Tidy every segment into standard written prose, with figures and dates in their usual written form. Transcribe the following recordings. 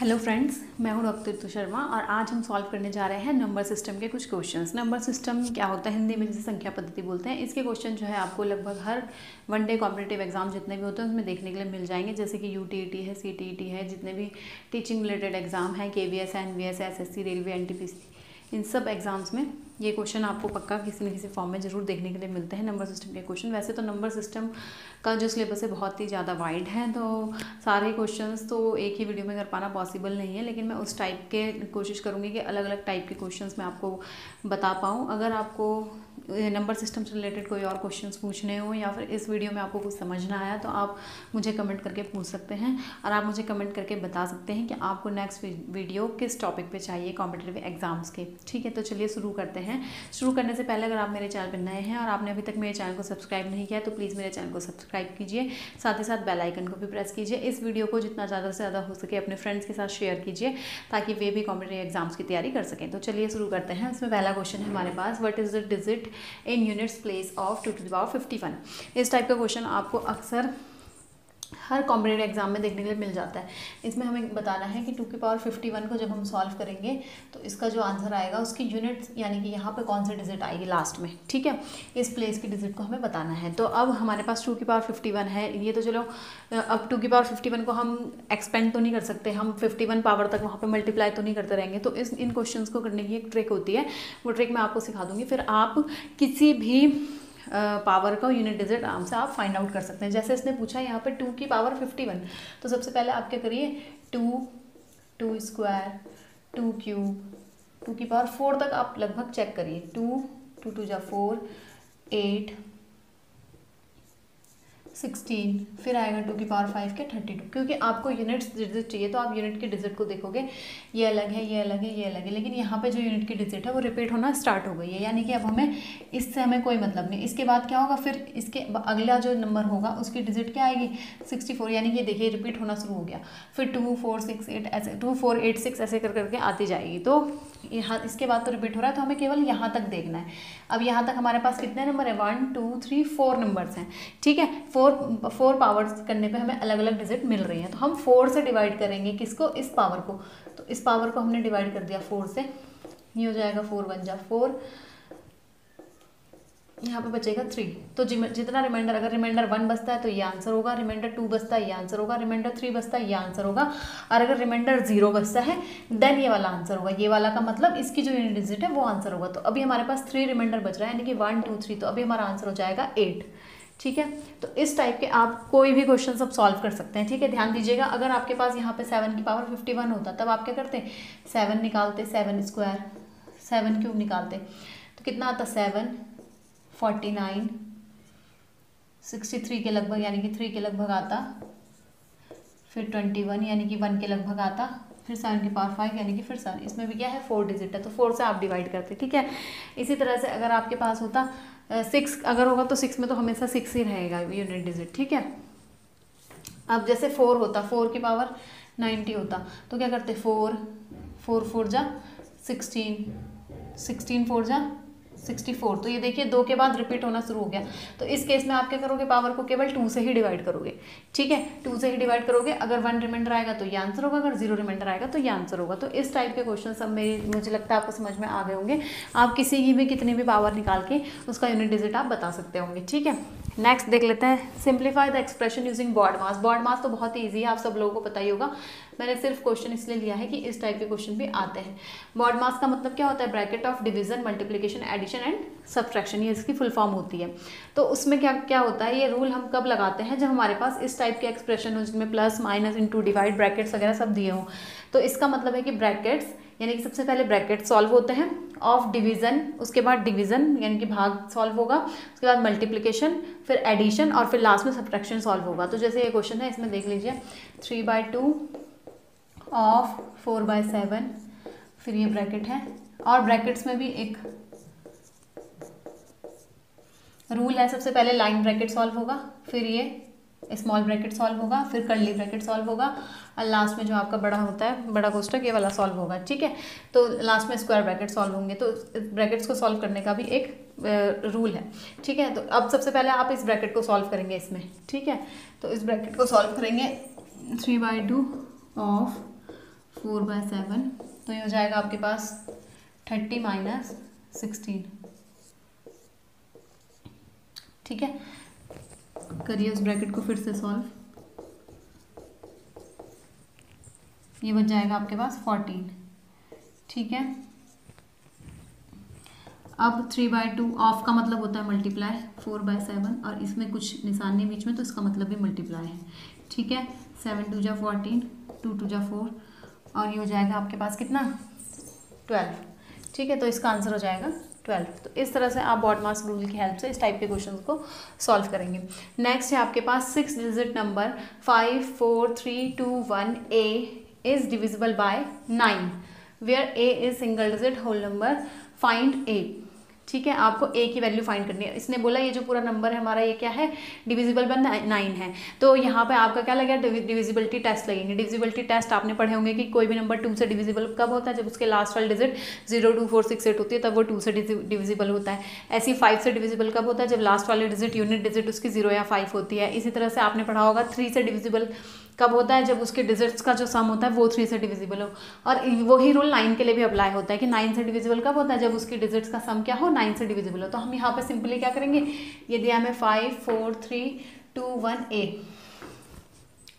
Hello friends, मैं हूं doctor ऋतु शर्मा और आज हम सॉल्व करने जा रहे हैं नंबर सिस्टम के कुछ क्वेश्चंस। नंबर सिस्टम क्या होता है, हिंदी में जिसे संख्या पद्धति बोलते हैं। इसके क्वेश्चन जो है आपको लगभग हर वनडे कॉम्पिटिटिव एग्जाम जितने भी होते हैं उसमें देखने के लिए मिल जाएंगे, जैसे कि यूटीईटी है, सीटीईटी है, जितने भी टीचिंग रिलेटेड एग्जाम है, KVS, NVS, SSC, railway, NTPC, इन सब एग्जाम्स में ये क्वेश्चन आपको पक्का किसी न किसी फॉर्म में ज़रूर देखने के लिए मिलते हैं, नंबर सिस्टम के क्वेश्चन। वैसे तो नंबर सिस्टम का जो सिलेबस है बहुत ही ज़्यादा वाइड है, तो सारे क्वेश्चंस तो एक ही वीडियो में कर पाना पॉसिबल नहीं है, लेकिन मैं उस टाइप के कोशिश करूँगी कि अलग अलग टाइप के क्वेश्चंस मैं आपको बता पाऊँ। अगर आपको नंबर सिस्टम से रिलेटेड कोई और क्वेश्चंस पूछने हो या फिर इस वीडियो में आपको कुछ समझ ना आया तो आप मुझे कमेंट करके पूछ सकते हैं और आप मुझे कमेंट करके बता सकते हैं कि आपको नेक्स्ट वीडियो किस टॉपिक पे चाहिए कॉम्पिटिटिव एग्जाम्स के। ठीक है, तो चलिए शुरू करते हैं। शुरू करने से पहले अगर आप मेरे चैनल पर नए हैं और आपने अभी तक मेरे चैनल को सब्सक्राइब नहीं किया तो प्लीज़ मेरे चैनल को सब्सक्राइब कीजिए, साथ ही साथ बेल आइकन को भी प्रेस कीजिए। इस वीडियो को जितना ज़्यादा से ज़्यादा हो सके अपने फ्रेंड्स के साथ शेयर कीजिए ताकि वे भी कॉम्पिटिटिव एग्जाम्स की तैयारी कर सकें। तो चलिए शुरू करते हैं। इसमें पहला क्वेश्चन है हमारे पास, what is the digit in units place of 2 to the power 51। इस टाइप का क्वेश्चन आपको अक्सर हर कॉम्पिटिटिव एग्जाम में देखने के लिए मिल जाता है। इसमें हमें बताना है कि 2 की पावर 51 को जब हम सॉल्व करेंगे तो इसका जो आंसर आएगा उसकी यूनिट्स यानी कि यहाँ पे कौन सी डिजिट आएगी लास्ट में। ठीक है, इस प्लेस की डिजिट को हमें बताना है। तो अब हमारे पास 2 की पावर 51 है, ये तो चलो अब 2 की पावर 51 को हम एक्सपेंड तो नहीं कर सकते, हम 51 पावर तक वहाँ पर मल्टीप्लाई तो नहीं करते रहेंगे। तो इन क्वेश्चन को करने की एक ट्रिक होती है, वो ट्रिक मैं आपको सिखा दूँगी, फिर आप किसी भी पावर का यूनिट डिजिट आराम से आप फाइंड आउट कर सकते हैं। जैसे इसने पूछा है यहाँ पे 2 की पावर 51, तो सबसे पहले आप क्या करिए, 2 स्क्वायर, 2 क्यूब, 2 की पावर 4 तक आप लगभग चेक करिए। 2 2 जा 4, 8, 16, फिर आएगा 2 की पावर 5 के 32। क्योंकि आपको यूनिट्स डिजिट चाहिए तो आप यूनिट की डिजिट को देखोगे, ये अलग है, ये अलग है, ये अलग है, लेकिन यहाँ पे जो यूनिट की डिजिट है वो रिपीट होना स्टार्ट हो गई है, यानी कि अब हमें इससे हमें कोई मतलब नहीं। इसके बाद क्या होगा, फिर इसके अगला जो नंबर होगा उसकी डिजिट क्या आएगी, 64, यानी कि देखिए रिपीट होना शुरू हो गया। फिर 2 4 6 8 ऐसे 2 4 8 6 ऐसे कर करके आती जाएगी। तो यहाँ इसके बाद तो रिपीट हो रहा है, तो हमें केवल यहाँ तक देखना है। अब यहाँ तक हमारे पास कितने नंबर है, 1 2 3 4 नंबर्स हैं। ठीक है, 4 पावर्स करने पे हमें अलग अलग डिजिट मिल रही हैं, तो हम 4 से डिवाइड करेंगे किसको, इस पावर को। तो इस पावर को हमने डिवाइड कर दिया 4 से, ये हो जाएगा 4 1 जा 4, यहाँ पे बचेगा 3। तो जितना रिमाइंडर, अगर रिमाइंडर 1 बचता है तो ये आंसर होगा, रिमाइंडर 2 बचता है ये आंसर होगा, रिमाइंडर 3 बचता है ये आंसर होगा, और अगर रिमाइंडर 0 बचता है देन ये वाला आंसर होगा। ये वाला का मतलब इसकी जो यूनिट डिजिट है वो आंसर होगा। तो अभी हमारे पास 3 रिमाइंडर बच रहा है, यानी कि 1 2 3, तो अभी हमारा आंसर हो जाएगा 8। ठीक है, तो इस टाइप के आप कोई भी क्वेश्चन सब सॉल्व कर सकते हैं। ठीक है, ध्यान दीजिएगा, अगर आपके पास यहाँ पे 7 की पावर 51 होता तब आप क्या करते, 7 निकालते, 7 स्क्वायर, 7 क्यूब निकालते, तो कितना आता, 7 49 63 के लगभग, यानी कि 3 के लगभग आता, फिर 21 यानी कि 1 के लगभग आता, फिर 7 की पावर 5 यानी कि फिर 7। इसमें भी क्या है, 4 डिजिट है, तो 4 से आप डिवाइड करते। ठीक है, इसी तरह से अगर आपके पास होता 6 अगर होगा तो 6 में तो हमेशा 6 ही रहेगा यूनिट डिजिट। ठीक है, अब जैसे 4 होता, 4 की पावर 90 होता, तो क्या करते, 4 4 जा 16, 16 4 जा 64। तो ये देखिए 2 के बाद रिपीट होना शुरू हो गया। तो इस केस में आप क्या करोगे, पावर को केवल 2 से ही डिवाइड करोगे। ठीक है, 2 से ही डिवाइड करोगे, अगर 1 रिमाइंडर आएगा तो ये आंसर होगा, अगर 0 रिमाइंडर आएगा तो ये आंसर होगा। तो इस टाइप के क्वेश्चन सब मुझे लगता है आपको समझ में आ गए होंगे। आप किसी की भी कितनी भी पावर निकाल के उसका यूनिट डिजिट आप बता सकते होंगे। ठीक है, नेक्स्ट देख लेते हैं, simplify the expression using BODMAS. BODMAS तो बहुत ही ईजी है, आप सब लोगों को पता ही होगा। मैंने सिर्फ क्वेश्चन इसलिए लिया है कि इस टाइप के क्वेश्चन भी आते हैं। बॉड मास का मतलब क्या होता है, bracket of division, multiplication, addition and subtraction, ये इसकी फुल फॉर्म होती है। तो उसमें क्या क्या होता है, ये रूल हम कब लगाते हैं, जब हमारे पास इस टाइप के एक्सप्रेशन हो जिनमें plus minus into divide brackets वगैरह सब दिए हों। तो इसका मतलब है कि ब्रैकेट्स यानी कि सबसे पहले ब्रैकेट सॉल्व होते हैं, ऑफ डिवीजन, उसके बाद डिवीजन यानी कि भाग सॉल्व होगा, उसके बाद मल्टीप्लिकेशन, फिर एडिशन और फिर लास्ट में सब्ट्रैक्शन सॉल्व होगा। तो जैसे ये क्वेश्चन है, इसमें देख लीजिए 3/2 ऑफ 4/7, फिर ये ब्रैकेट है, और ब्रैकेट्स में भी एक रूल है, सबसे पहले लाइन ब्रैकेट सॉल्व होगा, फिर ये स्मॉल ब्रैकेट सॉल्व होगा, फिर कर्ली ब्रैकेट सॉल्व होगा, और लास्ट में जो आपका बड़ा होता है, बड़ा कोष्ठक, ये वाला सॉल्व होगा। ठीक है, तो लास्ट में स्क्वायर ब्रैकेट सॉल्व होंगे। तो ब्रैकेट्स को सॉल्व करने का भी एक रूल है। ठीक है, तो अब सबसे पहले आप इस ब्रैकेट को सॉल्व करेंगे इसमें। ठीक है, तो इस ब्रैकेट को सॉल्व करेंगे, 3/2 ऑफ 4/7, तो ये हो जाएगा आपके पास 30 माइनस 16। ठीक है, करिए उस ब्रैकेट को फिर से सॉल्व। ये बच जाएगा आपके पास 14। ठीक है, अब 3/2 ऑफ का मतलब होता है मल्टीप्लाई, 4/7 और इसमें कुछ निशान नहीं बीच में, तो इसका मतलब भी मल्टीप्लाई है। ठीक है, 7 2 जा 14, 2 2 जा 4 और ये हो जाएगा आपके पास कितना 12। ठीक है, तो इसका आंसर हो जाएगा 12। तो इस तरह से आप BODMAS रूल की हेल्प से इस टाइप के क्वेश्चंस को सॉल्व करेंगे। नेक्स्ट है आपके पास 6 digit number 5 4 3 2 1 A is divisible by 9 where A is single digit whole number, find A। ठीक है, आपको A की वैल्यू फाइंड करनी है। इसने बोला ये जो पूरा नंबर है हमारा ये क्या है, डिविजिबल बाय 9 है, तो यहाँ पे आपका क्या लगेगा, डिविजिबिलिटी टेस्ट लगेंगे। डिविजिबिलिटी टेस्ट आपने पढ़े होंगे कि कोई भी नंबर 2 से डिविजिबल कब होता है, जब उसके लास्ट वाली डिजिट 0 2 4 6 8 होती है, तब वो 2 से डिविजिबल होता है। ऐसे ही 5 से डिविजिबल कब होता है, जब लास्ट वाली डिजिट यूनिट डिजिट उसकी 0 या 5 होती है। इसी तरह से आपने पढ़ा होगा 3 से डिविजिबल कब होता है, जब उसके डिजिट्स का जो सम होता है वो 3 से डिविजिबल हो। और वही रूल 9 के लिए भी अप्लाई होता है कि 9 से डिविजिबल कब होता है, जब उसकी डिजिट्स का सम क्या हो, 9 से डिविजिबल हो। तो हम यहाँ पे सिंपली क्या करेंगे, ये दिया हमें 5 4 3 2 1 A,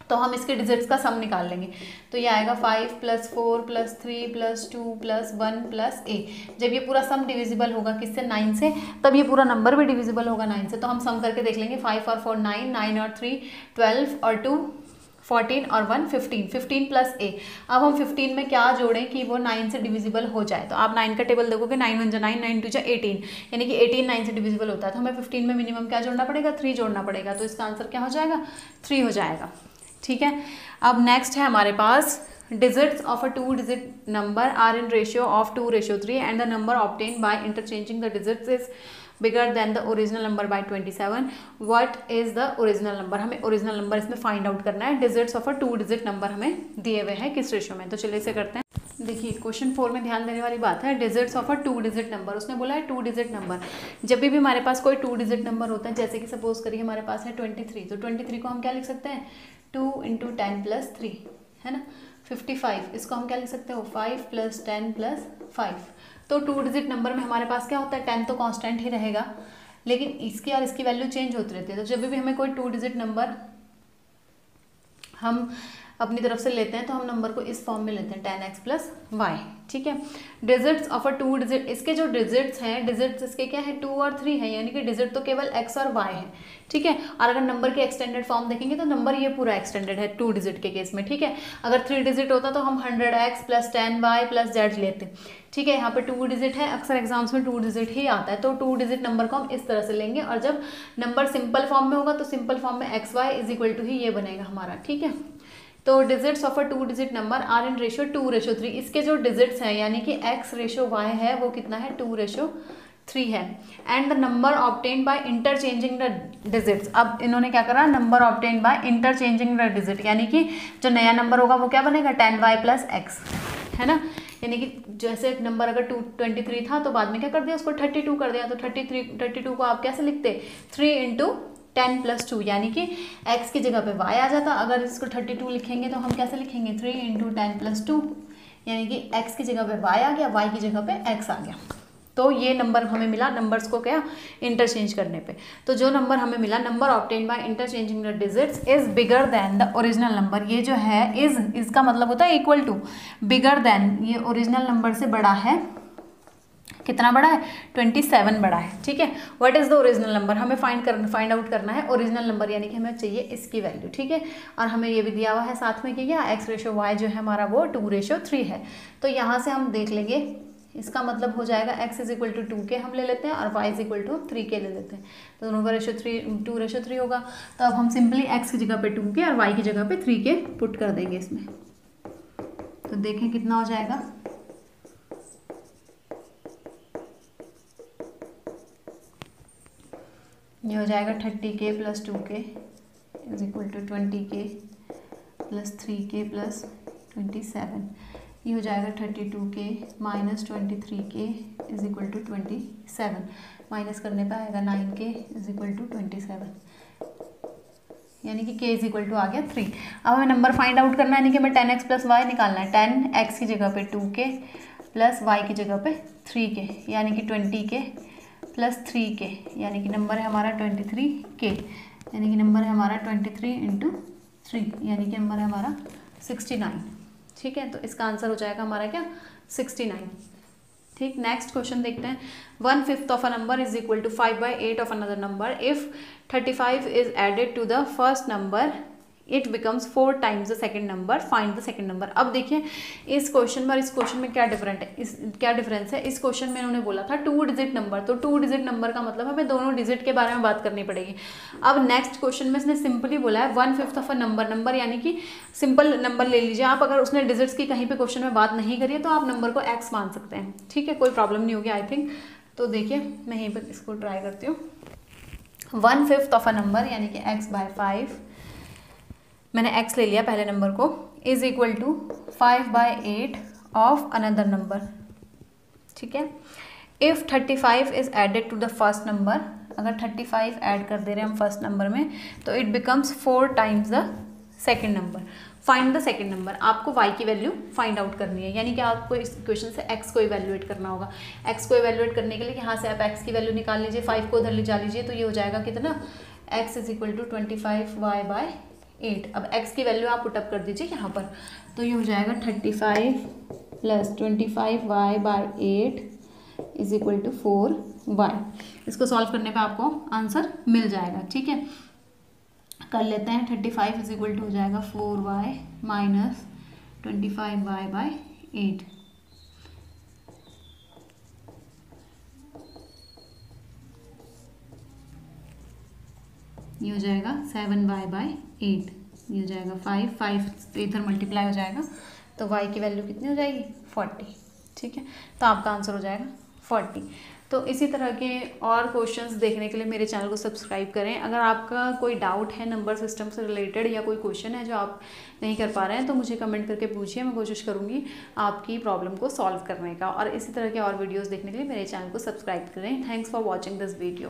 तो हम इसके डिजिट्स का सम निकाल लेंगे। तो ये आएगा 5 + 4 + 3 + 2 + 1 + A। जब ये पूरा सम डिविजिबल होगा किससे, 9 से, तब ये पूरा नंबर भी डिविजिबल होगा 9 से। तो हम सम करके देख लेंगे, 5 और 4 9, 9 और 3 12 और 2 14 और 1 15, 15 + A। अब हम 15 में क्या जोड़ें कि वो 9 से डिविजिबल हो जाए। तो आप 9 का टेबल देखोगे, 9 1 जा 9, 9 2 जा 18, यानी कि 18 9 से डिविजिबल होता है। तो हमें 15 में मिनिमम क्या जोड़ना पड़ेगा, 3 जोड़ना पड़ेगा। तो इसका आंसर क्या हो जाएगा, 3 हो जाएगा। ठीक है, अब नेक्स्ट है हमारे पास digits of a 2 digit number are in ratio of 2:3 and the number obtain by interchanging the digits is bigger than the original number by 27। What is the original number, हमें ओरिजिनल नंबर इसमें find out करना है। Digits of a 2 digit number हमें दिए हुए हैं किस ratio में, तो चलिए इसे करते हैं। देखिए क्वेश्चन 4 में ध्यान देने वाली बात है, digits of a 2 digit number. उसने बोला है 2 डिजिट नंबर, जब भी हमारे पास कोई 2 डिजिट नंबर होता है, जैसे कि सपोज करिए हमारे पास है 23, तो 23 को हम क्या लिख सकते हैं, 2 × 10 + 3 है ना। 55, इसको हम क्या लिख सकते हो, 5 + 10 + 5। तो 2 डिजिट नंबर में हमारे पास क्या होता है, 10 तो कांस्टेंट ही रहेगा, लेकिन इसकी और इसकी वैल्यू चेंज होती रहती है। तो जब भी हमें कोई 2 डिजिट नंबर हम अपनी तरफ से लेते हैं, तो हम नंबर को इस फॉर्म में लेते हैं 10x + y। ठीक है, डिजिट्स ऑफ अ 2 डिजिट, इसके जो डिजिट्स हैं, डिजिट्स इसके क्या है, 2 और 3 है, यानी कि डिजिट तो केवल x और y है। ठीक है, और अगर नंबर के एक्सटेंडेड फॉर्म देखेंगे तो नंबर ये पूरा एक्सटेंडेड है 2 डिजिट के केस में। ठीक है, अगर 3 डिजिट होता तो हम 100x + 10y + z लेते। ठीक है, यहाँ पे 2 डिजिट है, अक्सर एग्जाम्स में 2 डिजिट ही आता है, तो 2 डिजिट नंबर को हम इस तरह से लेंगे। और जब नंबर सिंपल फॉर्म में होगा तो सिंपल फॉर्म में xy = ही ये बनेगा हमारा। ठीक है, तो digits of a 2 digit number are in ratio 2:3। इसके जो डिजिट्स हैं यानी कि x/y है वो कितना है, 2:3 है। And the number obtain by interchanging the digits, अब इन्होंने क्या करा, number obtain by interchanging the digit, यानी कि जो नया नंबर होगा वो क्या बनेगा, 10y + x है ना। यानी कि जैसे एक नंबर अगर 23 था तो बाद में क्या कर दिया, उसको 32 कर दिया। तो 32 को आप कैसे लिखते, 3 × 10 + 2, यानी कि x की जगह पे y आ जाता। अगर इसको 32 लिखेंगे तो हम कैसे लिखेंगे, 3 × 10 + 2, यानी कि x की जगह पे y आ गया, y की जगह पे x आ गया। तो ये नंबर हमें मिला नंबर्स को क्या इंटरचेंज करने पे। तो जो नंबर हमें मिला, number obtain by interchanging the digits is bigger than the original number. ये जो है इज, इसका मतलब होता है इक्वल टू, बिगर देन ये ओरिजिनल नंबर से बड़ा है, कितना बड़ा है, 27 बड़ा है। ठीक है, what is the original number, हमें फाइंड आउट करना है ओरिजिनल नंबर, यानी कि हमें चाहिए इसकी वैल्यू। ठीक है, और हमें ये भी दिया हुआ है साथ में कि क्या, x/y जो है हमारा वो 2:3 है। तो यहाँ से हम देख लेंगे, इसका मतलब हो जाएगा x = 2 के हम ले लेते हैं और y = 3 के ले लेते हैं। तो दोनों का रेशियो 2:3 होगा। तो अब हम सिंपली x की जगह पे 2 के और y की जगह पे 3 के पुट कर देंगे इसमें। तो देखें कितना हो जाएगा, ये हो जाएगा 30k + 2k = 20k + 3k + 27। ये हो जाएगा 32k - 23k = 27। माइनस करने पर आएगा 9k = 27। यानी कि k इज इक्वल टू आ गया 3। अब हमें नंबर फाइंड आउट करना है, यानी कि हमें 10x प्लस वाई निकालना है। 10x की जगह पे 2k प्लस y की जगह पे 3k, यानी कि 20k प्लस 3k, यानी कि नंबर है हमारा 23k, यानी कि नंबर है हमारा 23 इंटू 3, यानी कि नंबर है हमारा 69। ठीक है, तो इसका आंसर हो जाएगा हमारा क्या 69। ठीक, नेक्स्ट क्वेश्चन देखते हैं। 1/5 of a number is equal to 5/8 of another number. If 35 is added to the first number it becomes 4 times the second number, find the second number. अब देखिए इस क्वेश्चन और इस क्वेश्चन में क्या डिफरेंस है। इस क्वेश्चन में उन्होंने बोला था 2 डिजिट नंबर, तो 2 डिजिट नंबर का मतलब हमें दोनों डिजिट के बारे में बात करनी पड़ेगी। अब नेक्स्ट क्वेश्चन में इसने सिंपली बोला है 1/5 ऑफ अ नंबर यानी कि सिंपल नंबर ले लीजिए आप। अगर उसने डिजिट्स की कहीं पे क्वेश्चन में बात नहीं करी है तो आप नंबर को x मान सकते हैं। ठीक है, कोई प्रॉब्लम नहीं होगी आई थिंक। तो देखिए मैं यहीं पर इसको ट्राई करती हूँ। 1/5 ऑफ अ नंबर यानी कि x/5, मैंने x ले लिया पहले नंबर को, is equal to 5/8 of another number. ठीक है, if 35 is added to the first number, अगर 35 ऐड कर दे रहे हैं हम फर्स्ट नंबर में तो it becomes 4 times the second number. Find the second number, आपको y की वैल्यू फाइंड आउट करनी है, यानी कि आपको इस इक्वेशन से x को इवैल्यूएट करना होगा। x को इवैल्यूएट करने के लिए यहाँ से आप x की वैल्यू निकाल लीजिए, 5 को उधर ले जा लीजिए, तो ये हो जाएगा कितना, x is equal to 25y/8। अब x की वैल्यू आप पुटअप कर दीजिए यहाँ पर, तो ये हो जाएगा 35 plus 25y/8 is equal to 4y। इसको सॉल्व करने पे आपको आंसर मिल जाएगा। ठीक है, कर लेते हैं। 35 इज इक्वल टू हो जाएगा 4y माइनस 25y/8। ये हो जाएगा 7y/8, ये हो जाएगा 5 से इधर मल्टीप्लाई हो जाएगा, तो y की वैल्यू कितनी हो जाएगी 40। ठीक है, तो आपका आंसर हो जाएगा 40। तो इसी तरह के और क्वेश्चंस देखने के लिए मेरे चैनल को सब्सक्राइब करें। अगर आपका कोई डाउट है नंबर सिस्टम से रिलेटेड या कोई क्वेश्चन है जो आप नहीं कर पा रहे हैं तो मुझे कमेंट करके पूछिए, मैं कोशिश करूँगी आपकी प्रॉब्लम को सॉल्व करने का। और इसी तरह के और वीडियोज़ देखने के लिए मेरे चैनल को सब्सक्राइब करें। Thanks for watching this video.